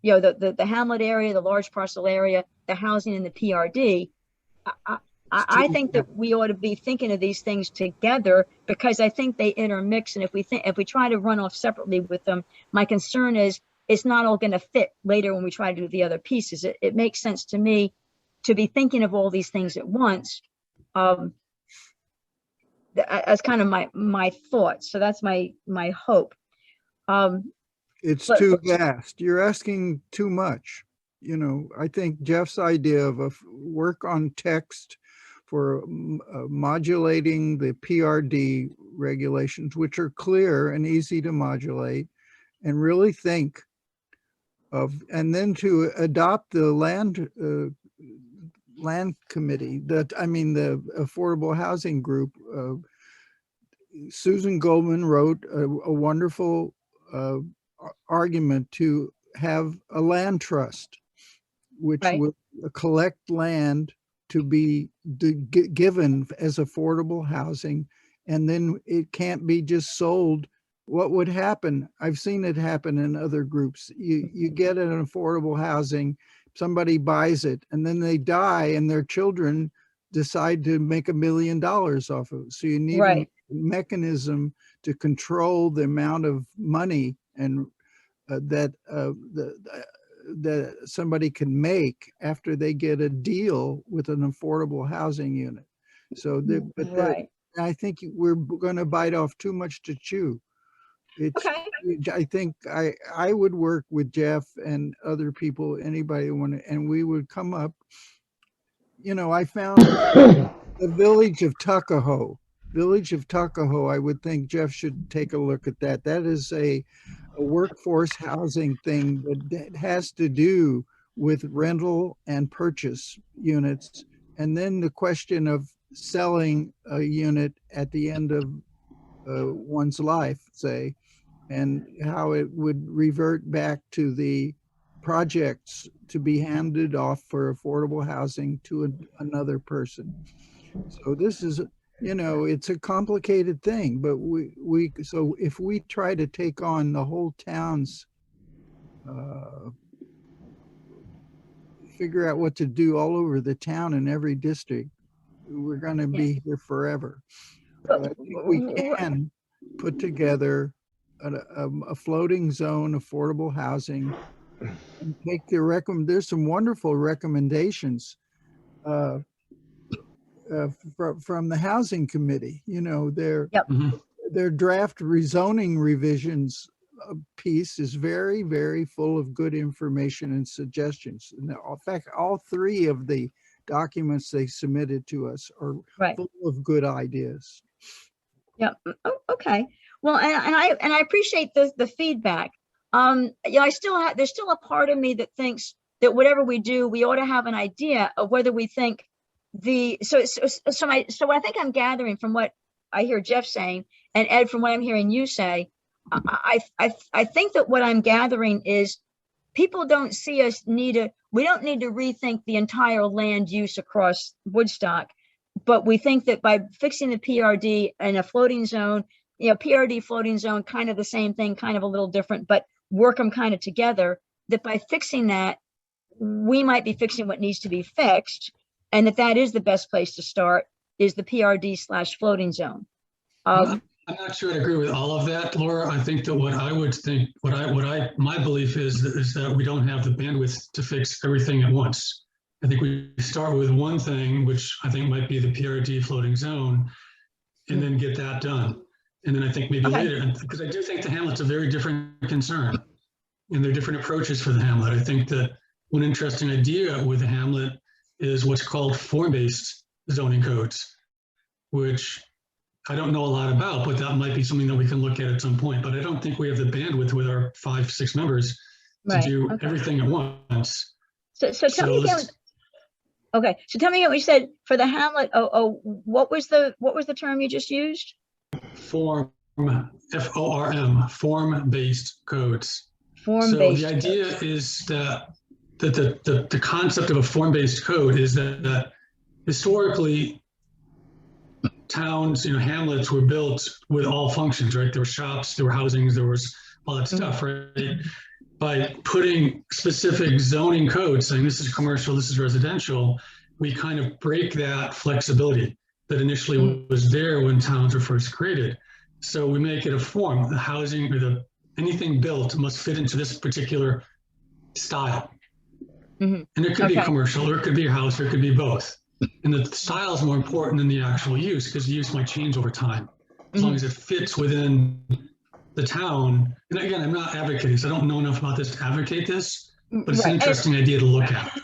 Hamlet area, the large parcel area, the housing, and the PRD. I think that we ought to be thinking of these things together because I think they intermix. And if we try to run off separately with them, my concern is it's not all going to fit later when we try to do the other pieces. It makes sense to me to be thinking of all these things at once. As kind of my thoughts. So that's my hope. It's too vast. You're asking too much. I think Jeff's idea of a work on text for modulating the PRD regulations, which are clear and easy to modulate, and really think of, and then to adopt the land committee, the affordable housing group. Susan Goldman wrote a wonderful argument to have a land trust, which will collect land to be given as affordable housing, and then it can't be just sold. What would happen? I've seen it happen in other groups. You get an affordable housing, somebody buys it, and then they die, and their children decide to make $1 million off of it. So you need a mechanism to control the amount of money and that somebody can make after they get a deal with an affordable housing unit. So, I think we're going to bite off too much to chew. I think I would work with Jeff and other people, anybody want to, and we would come up. I found the village of Tuckahoe. I would think Jeff should take a look at that. That is a workforce housing thing that has to do with rental and purchase units. And then the question of selling a unit at the end of one's life, say, and how it would revert back to the projects to be handed off for affordable housing to another person. So this is, it's a complicated thing, but so if we try to take on the whole town's, figure out what to do all over the town in every district, we're going to be here forever. But I think we can put together a floating zone, affordable housing, and take there's some wonderful recommendations from the housing committee. Their draft rezoning revisions piece is very, very full of good information and suggestions. And in fact, all three of the documents they submitted to us are full of good ideas. Yeah. Okay. Well, and I appreciate the feedback. I still have, there's still a part of me that thinks that whatever we do, we ought to have an idea of whether we think so what I think I'm gathering from what I hear Jeff saying, and Ed, from what I'm hearing you say, I think that what I'm gathering is people don't see us we don't need to rethink the entire land use across Woodstock, but we think that by fixing the PRD and a floating zone, PRD floating zone, kind of the same thing, kind of a little different, but work them kind of together, that by fixing that, we might be fixing what needs to be fixed, and that is the best place to start, is the PRD/floating zone. I'm not sure I agree with all of that, Laura. I think that my belief is that we don't have the bandwidth to fix everything at once. I think we start with one thing, which I think might be the PRD floating zone, and then get that done. And then I think maybe later, because I do think the hamlet's a very different concern, and there are different approaches for the hamlet. I think that one interesting idea with the hamlet is what's called form-based zoning codes, which I don't know a lot about, but that might be something that we can look at some point. But I don't think we have the bandwidth with our 5-6 members to do everything at once. So tell me again. Okay, so tell me again what you said for the hamlet. What was the term you just used? Form, FORM, form-based codes. Form-based. So the idea is that the concept of a form-based code is that historically towns, hamlets were built with all functions, right? There were shops, there were housings, there was all that stuff, right? By putting specific zoning codes saying this is commercial, this is residential, we kind of break that flexibility that initially was there when towns were first created. So we make it a form. The housing or anything built must fit into this particular style. And it could be commercial, or it could be a house, or it could be both. And the style is more important than the actual use, because the use might change over time, as long as it fits within the town. And again, I'm not advocating, so I don't know enough about this to advocate this, but it's an interesting idea to look at.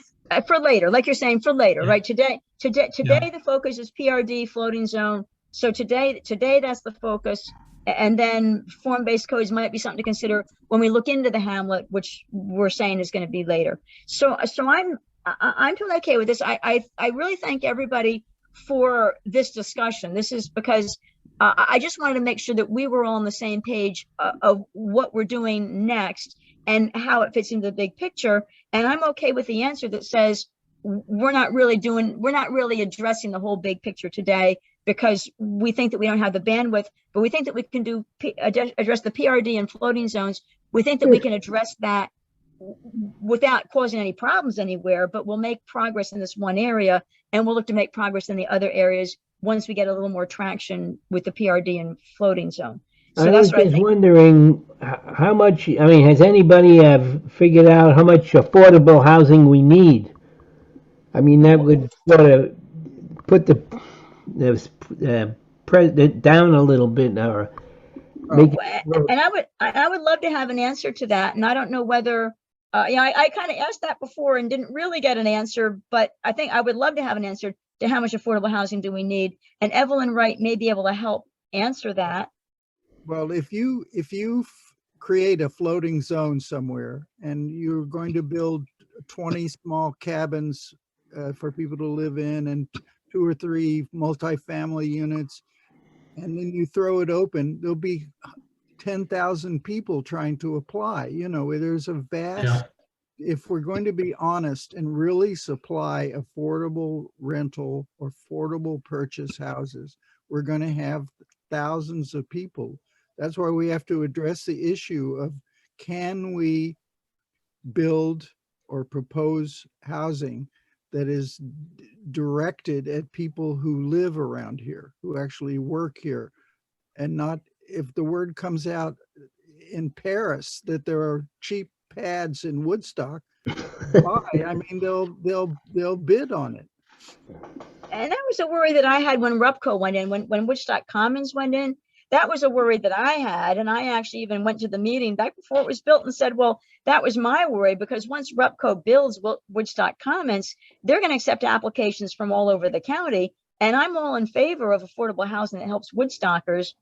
For later, like you're saying, for later, right? Today, the focus is PRD floating zone. So today that's the focus. And then form-based codes might be something to consider when we look into the hamlet, which we're saying is going to be later. So I'm totally okay with this. I really thank everybody for this discussion. This is because I just wanted to make sure that we were all on the same page of what we're doing next and how it fits into the big picture. And I'm okay with the answer that says we're not really addressing the whole big picture today, because we think that we don't have the bandwidth, but we think that we can address the PRD and floating zones. We think that we can address that without causing any problems anywhere, but we'll make progress in this one area, and we'll look to make progress in the other areas once we get a little more traction with the PRD and floating zone. So I was just wondering how much, has anybody figured out how much affordable housing we need? That would sort of put the down a little bit, or make and I would love to have an answer to that. And I don't know whether, I kind of asked that before and didn't really get an answer, but I think I would love to have an answer to how much affordable housing do we need. And Evelyn Wright may be able to help answer that. Well, if you create a floating zone somewhere and you're going to build 20 small cabins for people to live in, and 2 or 3 multifamily units, and then you throw it open, there'll be 10,000 people trying to apply. There's a vast, if we're going to be honest and really supply affordable rental or affordable purchase houses, we're going to have thousands of people. That's why we have to address the issue of, can we build or propose housing that is directed at people who live around here, who actually work here, and not, if the word comes out in Paris that there are cheap pads in Woodstock, they'll bid on it. And that was a worry that I had when Rupco went in, when Woodstock Commons went in. That was a worry that I had, and I actually even went to the meeting back before it was built and said, well, that was my worry, because once Rupco builds Woodstock Commons, they're going to accept applications from all over the county, and I'm all in favor of affordable housing that helps Woodstockers,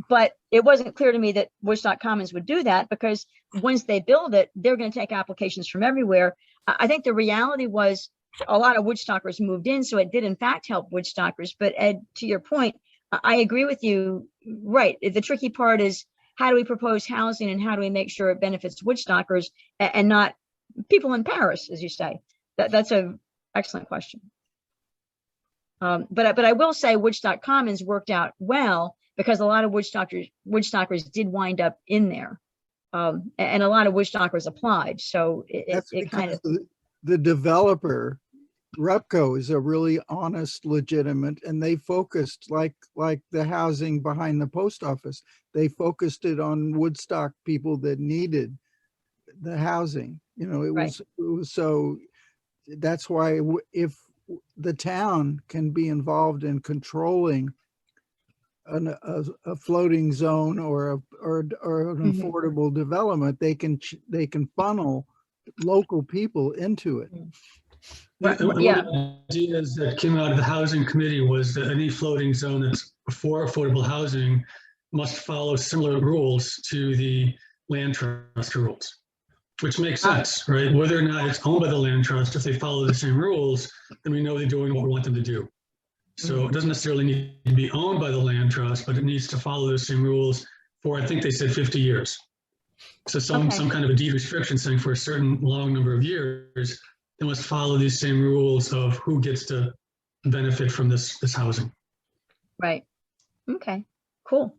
But it wasn't clear to me that Woodstock Commons would do that, because once they build it, they're going to take applications from everywhere. I think the reality was a lot of Woodstockers moved in, so it did in fact help Woodstockers. But Ed, to your point, I agree with you. Right. The tricky part is, how do we propose housing and how do we make sure it benefits Woodstockers and not people in Paris, as you say? That's an excellent question. But I will say Woodstock Commons worked out well, because a lot of Woodstockers did wind up in there, and a lot of Woodstockers applied. So it kind of, the developer, Repco, is a really honest, legitimate, and they focused like the housing behind the post office. They focused it on Woodstock people that needed the housing. You know, it was so. That's why if the town can be involved in controlling a floating zone or an affordable development, they can funnel local people into it. Yeah. One of the ideas that came out of the housing committee was that any floating zone that's for affordable housing must follow similar rules to the land trust rules, which makes sense, right? Whether or not it's owned by the land trust, if they follow the same rules, then we know they're doing what we want them to do. So it doesn't necessarily need to be owned by the land trust, but it needs to follow those same rules for, I think they said 50 years. So some kind of a deed restriction saying for a certain long number of years, they must follow these same rules of who gets to benefit from this housing. Right. Okay, cool.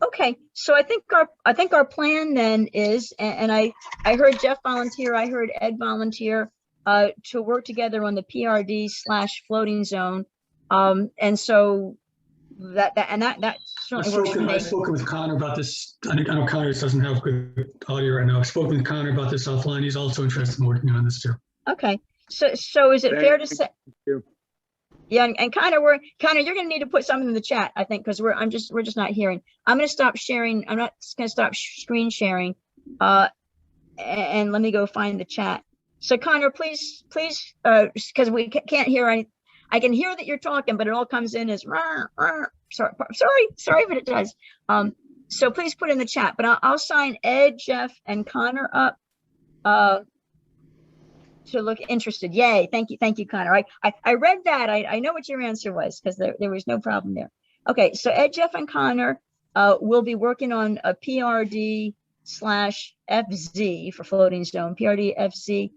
Okay, so I think our plan then is, and I heard Jeff volunteer, I heard Ed volunteer, to work together on the PRD/floating zone, and so that certainly works for me. I've spoken with Connor about this. I know Connor doesn't have good audio right now. I've spoken with Connor about this offline. He's also interested in working on this too. Okay, so is it fair to say? Yeah, and Connor, you're going to need to put something in the chat, I think, because we're just not hearing. I'm going to stop sharing. I'm not going to stop screen sharing, and let me go find the chat. So Connor, please, because we can't hear any. I can hear that you're talking, but it all comes in as rah, rah. Sorry, but it does. So please put in the chat. But I'll sign Ed, Jeff, and Connor up to look interested. Yay! Thank you, Connor. I read that. I know what your answer was, because there was no problem there. Okay, so Ed, Jeff, and Connor will be working on a PRD/FZ for floating zone. PRD/FZ.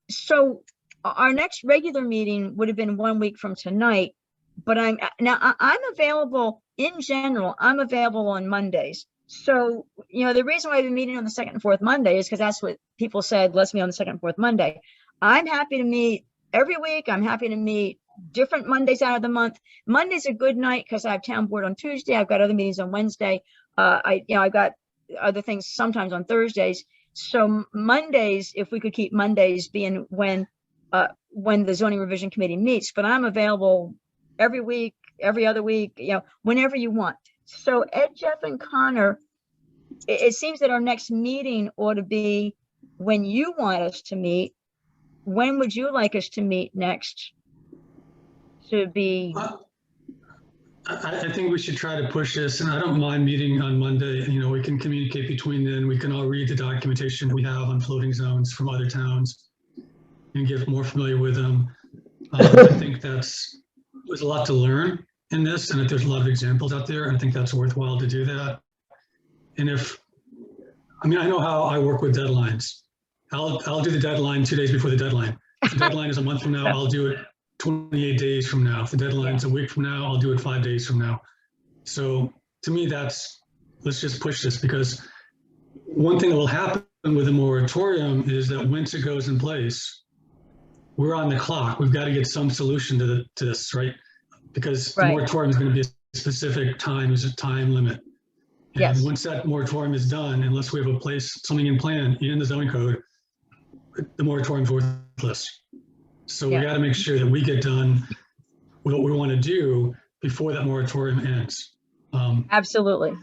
So our next regular meeting would have been 1 week from tonight, but I'm available in general. I'm available on Mondays. So, the reason why I've been meeting on the second and fourth Monday is because that's what people said, let's meet on the second and fourth Monday. I'm happy to meet every week. I'm happy to meet different Mondays out of the month. Monday's a good night because I have town board on Tuesday. I've got other meetings on Wednesday. I've got other things sometimes on Thursdays. So Mondays, if we could keep Mondays being when the zoning revision committee meets, but I'm available every week, every other week, whenever you want. So Ed, Jeff, and Connor, it seems that our next meeting ought to be when you want us to meet. When would you like us to meet next? To be. I think we should try to push this, and I don't mind meeting on Monday. We can communicate between then. We can all read the documentation that we have on floating zones from other towns and get more familiar with them. I think there's a lot to learn in this, and if there's a lot of examples out there, I think that's worthwhile to do that. And I know how I work with deadlines. I'll do the deadline 2 days before the deadline. If the deadline is a month from now, I'll do it 28 days from now. If the deadline's a week from now, I'll do it 5 days from now. So to me, let's just push this, because one thing that will happen with a moratorium is that once it goes in place, we're on the clock. We've got to get some solution to this, right? Because the moratorium is going to be a specific time, there's a time limit. And once that moratorium is done, unless we have something in plan in the zoning code, the moratorium is worthless. So we got to make sure that we get done what we want to do before that moratorium ends. Absolutely.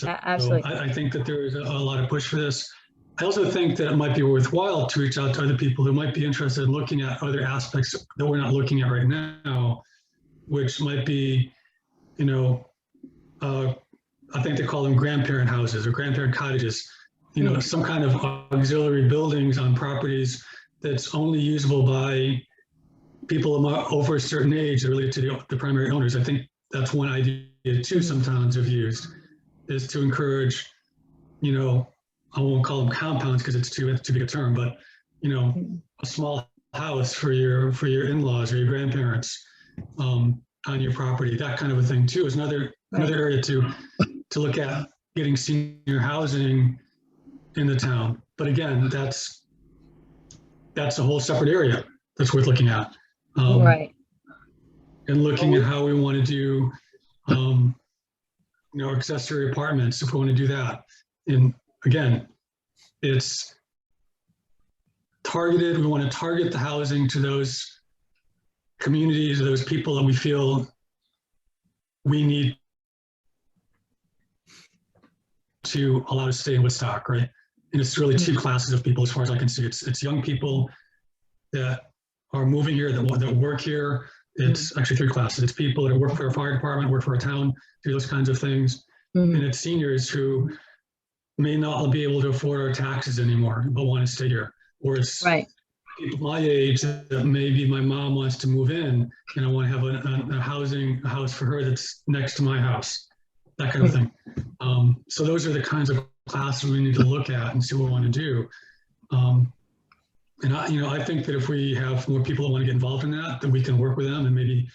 Absolutely. I think that there is a lot of push for this. I also think that it might be worthwhile to reach out to other people who might be interested in looking at other aspects that we're not looking at right now, which might be you know, I think they call them grandparent houses or grandparent cottages, you know, some kind of auxiliary buildings on properties that's only usable by people over a certain age related to the primary owners. I think that's one idea too some towns have used, is to encourage, you know, I won't call them compounds because it's too big a term, but, you know, a small house for your in-laws or your grandparents on your property. That kind of a thing too is another area to look at, getting senior housing in the town. But again, that's a whole separate area that's worth looking at. Right. And looking at how we want to do, you know, accessory apartments, if we want to do that. And again, it's targeted. We want to target the housing to those communities, or those people that we feel we need to allow to stay in Woodstock, right? And it's really two classes of people, as far as I can see. It's young people that are moving here, that work here. It's actually three classes. It's people that work for a fire department, work for a town, do those kinds of things. And it's seniors who may not be able to afford our taxes anymore, but want to stay here. Or it's people my age that maybe my mom wants to move in and I want to have a house for her that's next to my house, that kind of thing. So those are the kinds of classes we need to look at and see what we want to do. And I think that if we have more people that want to get involved in that, then we can work with them and maybe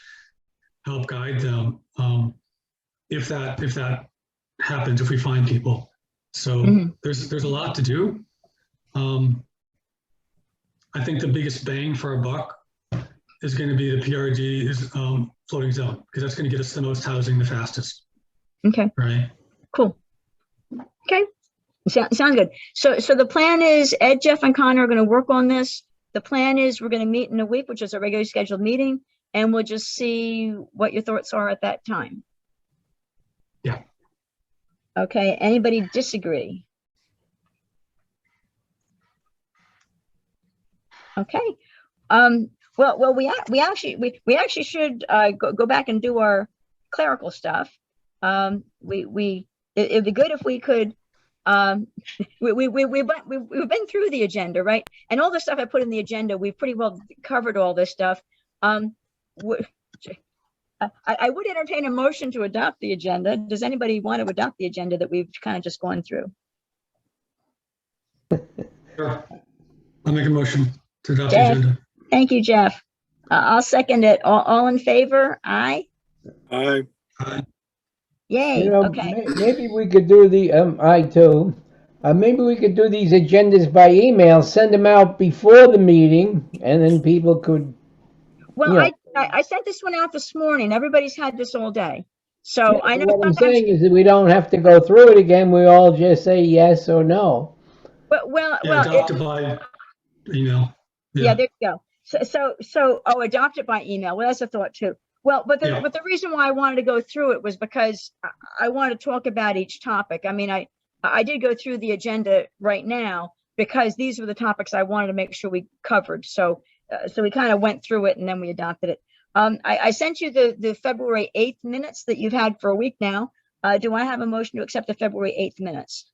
help guide them. If that happens, if we find people. So there's a lot to do. I think the biggest bang for our buck is going to be the PRG floating zone, because that's going to get us the most housing the fastest. Okay. Right. Cool. Okay. Sounds good. So the plan is Ed, Jeff, and Connor are going to work on this. The plan is we're going to meet in a week, which is a regularly scheduled meeting, and we'll just see what your thoughts are at that time. Yeah. Okay. Anybody disagree? Okay. Well, we actually should go back and do our clerical stuff. It'd be good if we could. We've been through the agenda, right? And all the stuff I put in the agenda, we've pretty well covered all this stuff. I would entertain a motion to adopt the agenda. Does anybody want to adopt the agenda that we've kind of just gone through? Sure. I'll make a motion to adopt the agenda. Thank you, Jeff. I'll second it. All in favor? Aye. Aye. Aye. Yay. You know, Okay. maybe we could do I too. Maybe we could do these agendas by email, send them out before the meeting, and then people could. Well, you know. I sent this one out this morning. Everybody's had this all day. So Yeah, I know what I'm sometimes, saying is that we don't have to go through it again. We all just say yes or no. Adopted by email. Yeah, there you go. So adopt it by email. Well, that's a thought too. Well, but the reason why I wanted to go through it was because I want to talk about each topic. I mean, I did go through the agenda right now because these were the topics I wanted to make sure we covered. So we kind of went through it and then we adopted it. I sent you the February 8th minutes that you've had for a week now. Do I have a motion to accept the February 8th minutes?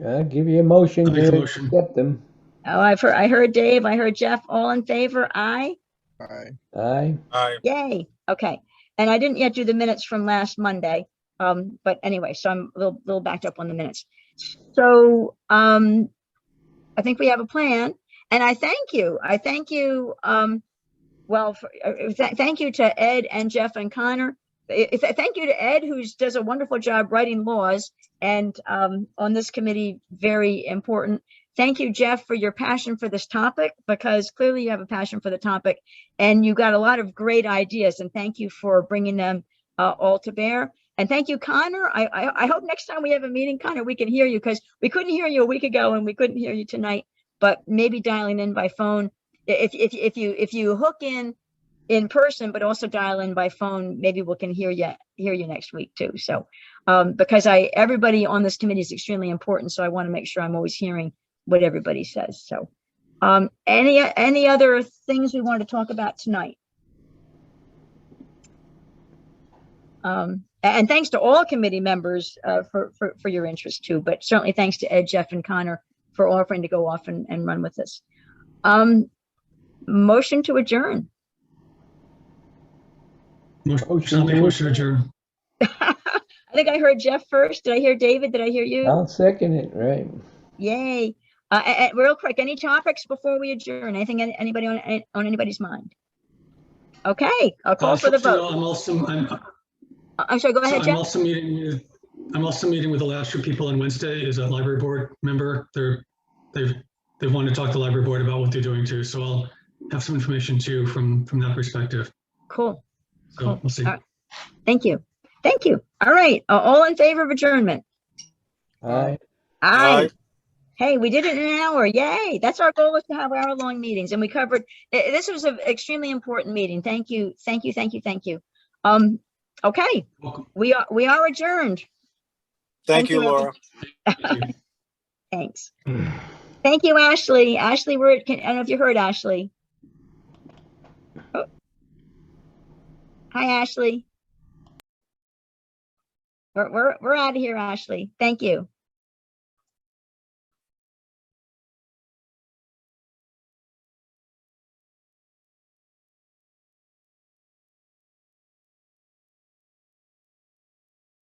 I'll give you a motion to accept them. Oh, I heard Dave, I heard Jeff, all in favor, aye? Aye. Aye. Aye. Yay, okay. And I didn't yet do the minutes from last Monday. But anyway, so I'm a little backed up on the minutes. So I think we have a plan, and I thank you. Thank you to Ed and Jeff and Connor. Thank you to Ed, who does a wonderful job writing laws, and on this committee, very important. Thank you, Jeff, for your passion for this topic, because clearly you have a passion for the topic and you got a lot of great ideas, and thank you for bringing them all to bear. And thank you, Connor. I hope next time we have a meeting, Connor, we can hear you, because we couldn't hear you a week ago and we couldn't hear you tonight, but maybe dialing in by phone. If you hook in person, but also dial in by phone, maybe we can hear you next week too. So because everybody on this committee is extremely important, so I want to make sure I'm always hearing what everybody says. So any other things we want to talk about tonight? And thanks to all committee members for your interest too, but certainly thanks to Ed, Jeff, and Connor for offering to go off and run with this. Motion to adjourn. I'll make a motion to adjourn. I think I heard Jeff first. Did I hear David? Did I hear you? I'll second it, right? Yay. Real quick, any topics before we adjourn? Anything anybody on anybody's mind? Okay, I'll call for the vote. I'm sorry, go ahead, Jeff. I'm also meeting with the last few people on Wednesday as a library board member. They want to talk to the library board about what they're doing too. So I'll have some information too from that perspective. Cool. So Cool. we'll see. All right. Thank you. Thank you. All right. All in favor of adjournment? Aye. Aye. Hey, we did it in an hour. Yay. That's our goal, is to have hour-long meetings. And we covered, this was an extremely important meeting. Thank you. Thank you. Thank you. Thank you. Okay. Welcome. We are adjourned. Thank you, Laura. Thank you. Thanks. Thank you, Ashley. Ashley, I don't know if you heard Ashley. Oh. Hi, Ashley. We're out of here, Ashley. Thank you.